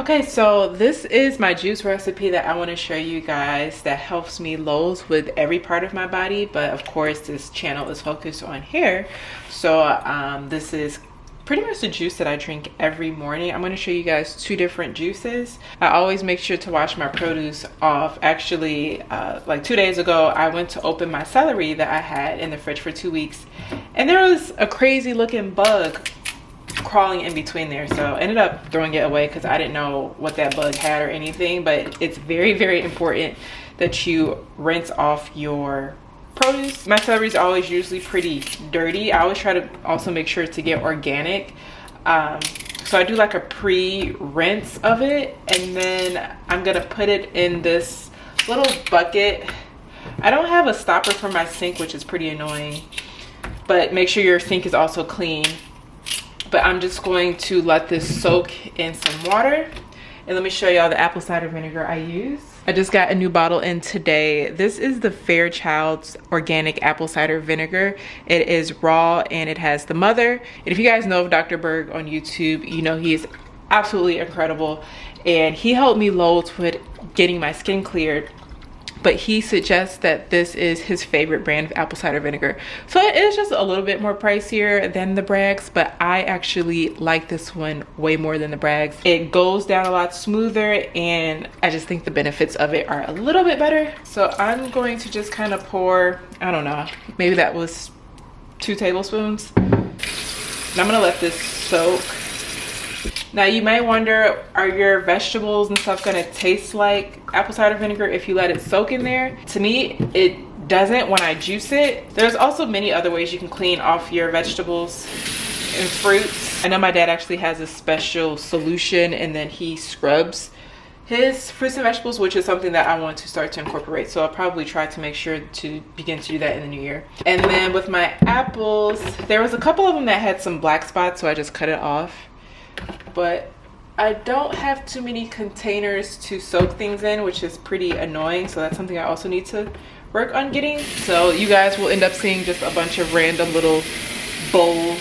Okay, so this is my juice recipe that I want to show you guys that helps me loads with every part of my body, but of course this channel is focused on hair. So this is pretty much the juice that I drink every morning. I'm going to show you guys two different juices. I always make sure to wash my produce off. Actually, like 2 days ago, I went to open my celery that I had in the fridge for 2 weeks, and there was a crazy looking bug crawling in between there, so I ended up throwing it away because I didn't know what that bug had or anything. But it's very, very important that you rinse off your produce. My celery is always usually pretty dirty. I always try to also make sure to get organic, so I do like a pre-rinse of it, and then I'm gonna put it in this little bucket. I don't have a stopper for my sink, which is pretty annoying, but make sure your sink is also clean. But I'm just going to let this soak in some water. And let me show y'all the apple cider vinegar I use. I just got a new bottle in today. This is the Fairchild's organic apple cider vinegar. It is raw and it has the mother. And if you guys know of Dr. Berg on YouTube, you know he is absolutely incredible. And he helped me loads with getting my skin cleared. But he suggests that this is his favorite brand of apple cider vinegar. So it is just a little bit more pricier than the Bragg's, but I actually like this one way more than the Bragg's. It goes down a lot smoother, and I just think the benefits of it are a little bit better. So I'm going to just kind of pour, I don't know, maybe that was 2 tablespoons. And I'm gonna let this soak. Now you may wonder, are your vegetables and stuff gonna taste like apple cider vinegar if you let it soak in there? To me, it doesn't when I juice it. There's also many other ways you can clean off your vegetables and fruits. I know my dad actually has a special solution, and then he scrubs his fruits and vegetables, which is something that I want to start to incorporate. So I'll probably try to make sure to begin to do that in the new year. And then with my apples, there was a couple of them that had some black spots, so I just cut it off. But I don't have too many containers to soak things in, which is pretty annoying. So that's something I also need to work on getting. So you guys will end up seeing just a bunch of random little bowls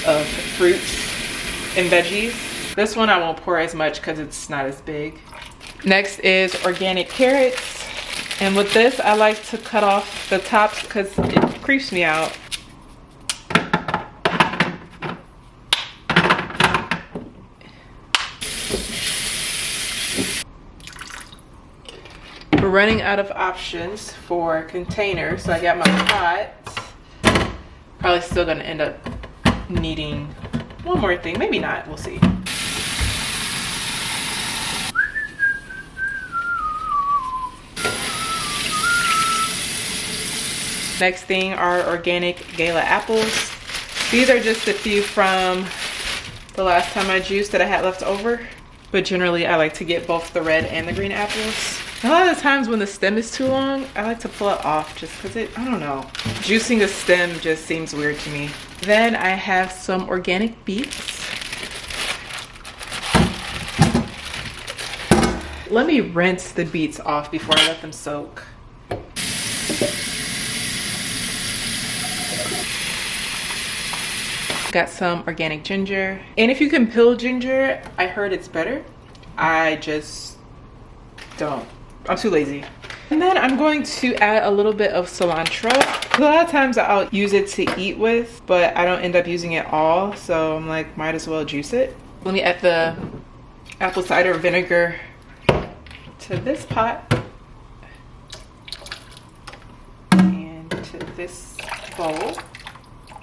of fruits and veggies. This one I won't pour as much because it's not as big. Next is organic carrots. And with this, I like to cut off the tops because it creeps me out. We're running out of options for containers, so I got my pot. Probably still gonna end up needing one more thing, maybe not, we'll see. Next thing are organic Gala apples. These are just a few from the last time I juiced that I had left over, but generally I like to get both the red and the green apples. A lot of the times when the stem is too long, I like to pull it off just because I don't know. Juicing a stem just seems weird to me. Then I have some organic beets. Let me rinse the beets off before I let them soak. Got some organic ginger. And if you can peel ginger, I heard it's better. I just don't. I'm too lazy. And then I'm going to add a little bit of cilantro. A lot of times I'll use it to eat with, but I don't end up using it all. So I'm like, might as well juice it. Let me add the apple cider vinegar to this pot and to this bowl.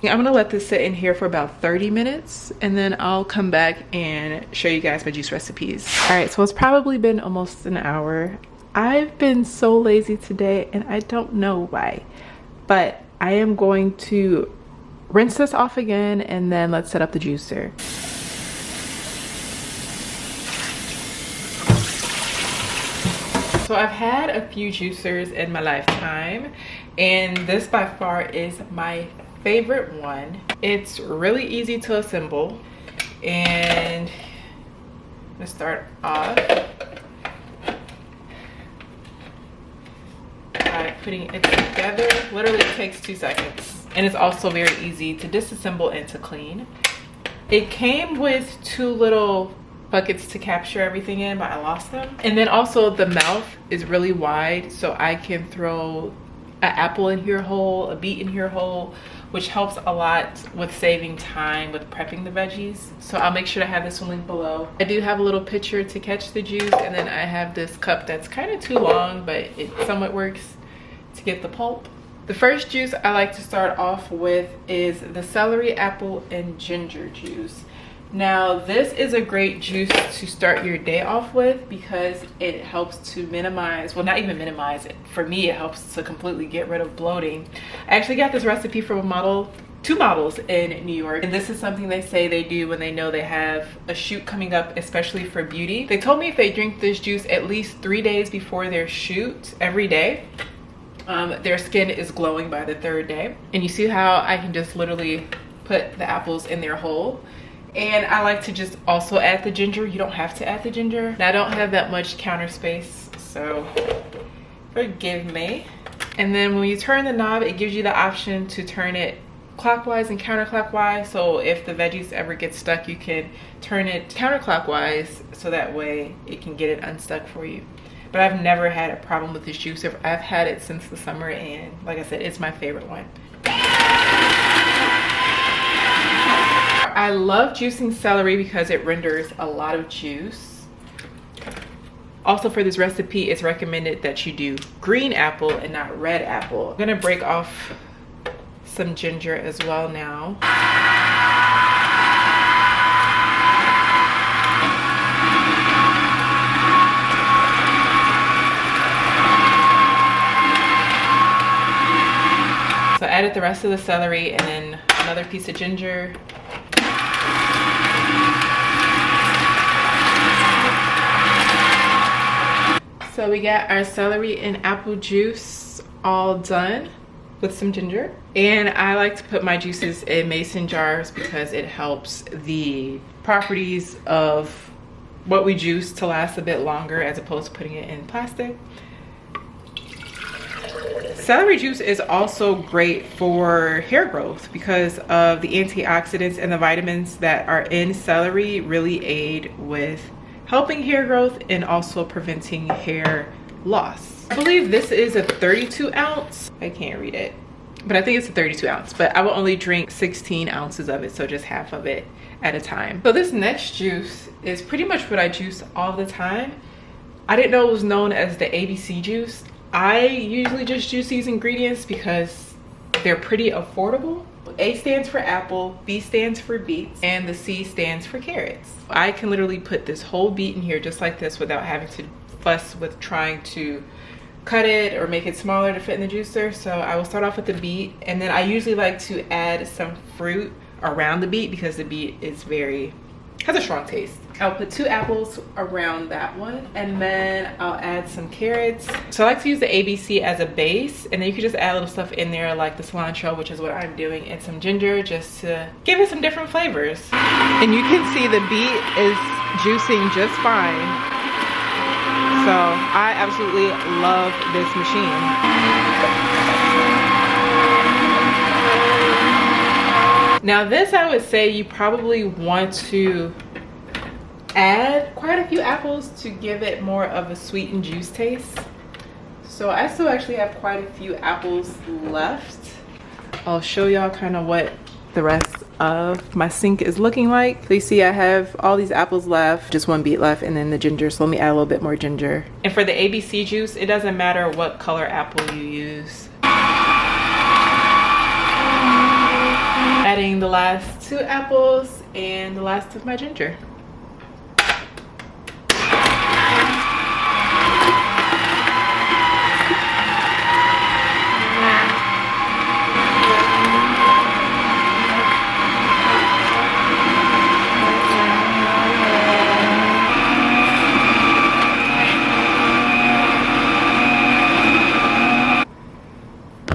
I'm gonna let this sit in here for about 30 minutes, and then I'll come back and show you guys my juice recipes. All right, so it's probably been almost an hour. I've been so lazy today, and I don't know why, but I am going to rinse this off again, and then let's set up the juicer. So I've had a few juicers in my lifetime, and this by far is my favorite one. It's really easy to assemble, and let's start off by putting it together. Literally it takes 2 seconds, and it's also very easy to disassemble and to clean. It came with 2 little buckets to capture everything in, but I lost them. And then also the mouth is really wide, so I can throw an apple in here whole, a beet in here whole, which helps a lot with saving time with prepping the veggies. So I'll make sure to have this one linked below. I do have a little pitcher to catch the juice, and then I have this cup that's kind of too long, but it somewhat works to get the pulp. The first juice I like to start off with is the celery, apple, and ginger juice. Now this is a great juice to start your day off with because it helps to minimize, well, not even minimize it. For me, it helps to completely get rid of bloating. I actually got this recipe from two models in New York, and this is something they say they do when they know they have a shoot coming up, especially for beauty. They told me if they drink this juice at least 3 days before their shoot every day, their skin is glowing by the 3rd day. And you see how I can just literally put the apples in their whole. And I like to just also add the ginger. You don't have to add the ginger. Now, I don't have that much counter space, so forgive me. And then when you turn the knob, it gives you the option to turn it clockwise and counterclockwise. So if the veggies ever get stuck, you can turn it counterclockwise so that way it can get it unstuck for you. But I've never had a problem with this juice. I've had it since the summer, and like I said, it's my favorite one. I love juicing celery because it renders a lot of juice. Also, for this recipe, it's recommended that you do green apple and not red apple. I'm gonna break off some ginger as well now. So I added the rest of the celery and then another piece of ginger. So we got our celery and apple juice all done with some ginger. And I like to put my juices in mason jars because it helps the properties of what we juice to last a bit longer as opposed to putting it in plastic. Celery juice is also great for hair growth because of the antioxidants and the vitamins that are in celery really aid with helping hair growth and also preventing hair loss. I believe this is a 32 ounce. I can't read it, but I think it's a 32 ounce, but I will only drink 16 ounces of it, so just half of it at a time. So this next juice is pretty much what I juice all the time. I didn't know it was known as the ABC juice. I usually just juice these ingredients because they're pretty affordable. A stands for apple, B stands for beets, and the C stands for carrots. I can literally put this whole beet in here just like this without having to fuss with trying to cut it or make it smaller to fit in the juicer. So I will start off with the beet, and then I usually like to add some fruit around the beet because the beet is has a strong taste. I'll put 2 apples around that one, and then I'll add some carrots. So I like to use the ABC as a base, and then you can just add little stuff in there like the cilantro, which is what I'm doing, and some ginger just to give it some different flavors. And you can see the beet is juicing just fine. So I absolutely love this machine. Now this, I would say you probably want to add quite a few apples to give it more of a sweetened juice taste. So I still actually have quite a few apples left. I'll show y'all kind of what the rest of my sink is looking like. So you see I have all these apples left, just 1 beet left, and then the ginger. So let me add a little bit more ginger. And for the ABC juice, it doesn't matter what color apple you use. Adding the last 2 apples and the last of my ginger.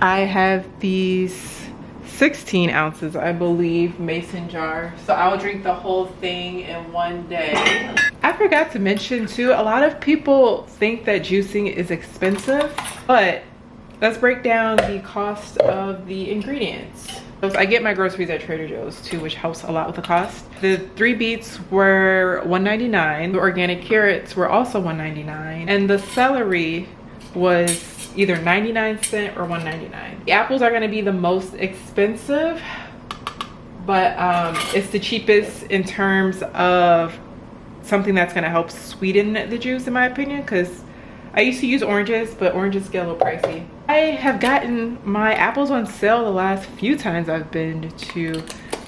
I have these 16 ounces, I believe, mason jar. So I'll drink the whole thing in one day. I forgot to mention too, a lot of people think that juicing is expensive, but let's break down the cost of the ingredients. I get my groceries at Trader Joe's too, which helps a lot with the cost. The 3 beets were $1.99. The organic carrots were also $1.99. And the celery was either 99 cents or $1.99. The apples are gonna be the most expensive, but it's the cheapest in terms of something that's gonna help sweeten the juice, in my opinion, because I used to use oranges, but oranges get a little pricey. I have gotten my apples on sale the last few times I've been to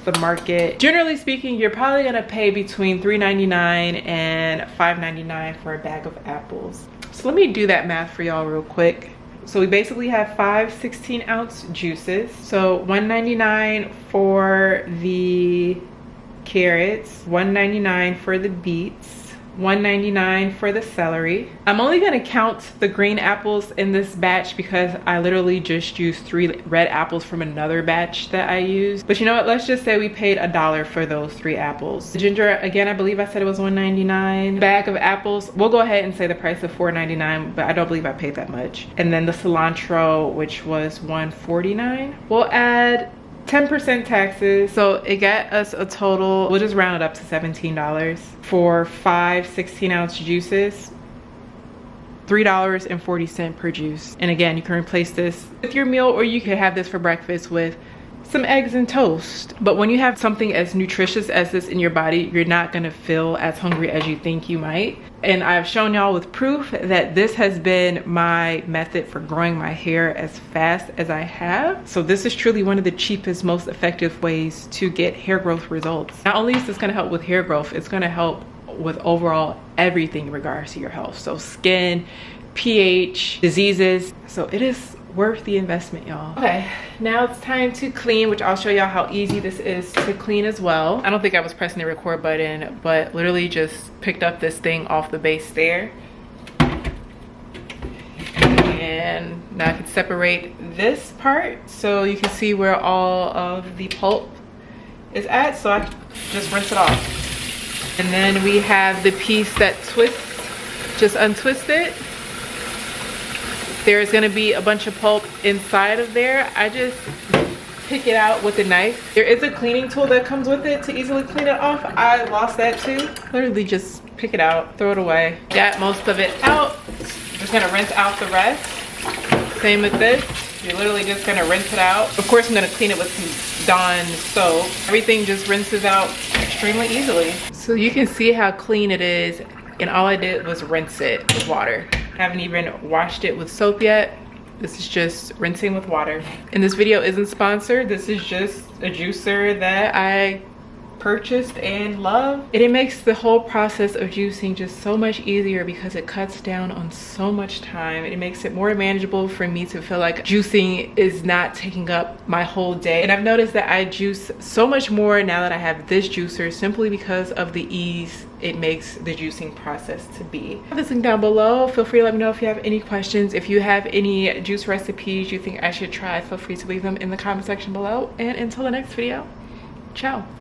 the market. Generally speaking, you're probably gonna pay between $3.99 and $5.99 for a bag of apples. So let me do that math for y'all real quick. So we basically have 5 16-ounce juices. So $1.99 for the carrots, $1.99 for the beets, $1.99 for the celery. I'm only gonna count the green apples in this batch because I literally just used 3 red apples from another batch that I used. But you know what, let's just say we paid $1 for those 3 apples. The ginger, again, I believe I said it was $1.99. Bag of apples, we'll go ahead and say the price of $4.99, but I don't believe I paid that much. And then the cilantro, which was $1.49. We'll add 10% taxes, so it got us a total, we'll just round it up to $17 for 5 16-ounce juices. $3.40 per juice. And again, you can replace this with your meal, or you could have this for breakfast with some eggs and toast. But when you have something as nutritious as this in your body, you're not gonna feel as hungry as you think you might. And I've shown y'all with proof that this has been my method for growing my hair as fast as I have. So this is truly one of the cheapest, most effective ways to get hair growth results. Not only is this gonna help with hair growth, it's gonna help with overall everything in regards to your health. So skin, pH, diseases. So it is worth the investment, y'all. Okay, now it's time to clean, which I'll show y'all how easy this is to clean as well. I don't think I was pressing the record button, but literally just picked up this thing off the base there. And now I can separate this part so you can see where all of the pulp is at. So I just rinse it off. And then we have the piece that twists, just untwist it. There's gonna be a bunch of pulp inside of there. I just pick it out with a knife. There is a cleaning tool that comes with it to easily clean it off. I lost that too. Literally just pick it out, throw it away. Got most of it out. Just gonna rinse out the rest. Same with this. You're literally just gonna rinse it out. Of course, I'm gonna clean it with some Dawn soap. Everything just rinses out extremely easily. So you can see how clean it is, and all I did was rinse it with water. I haven't even washed it with soap yet. This is just rinsing with water. And this video isn't sponsored. This is just a juicer that I purchased and love. And it makes the whole process of juicing just so much easier because it cuts down on so much time. It makes it more manageable for me to feel like juicing is not taking up my whole day. And I've noticed that I juice so much more now that I have this juicer, simply because of the ease it makes the juicing process to be. I have this link down below. Feel free to let me know if you have any questions. If you have any juice recipes you think I should try, feel free to leave them in the comment section below. And until the next video, ciao.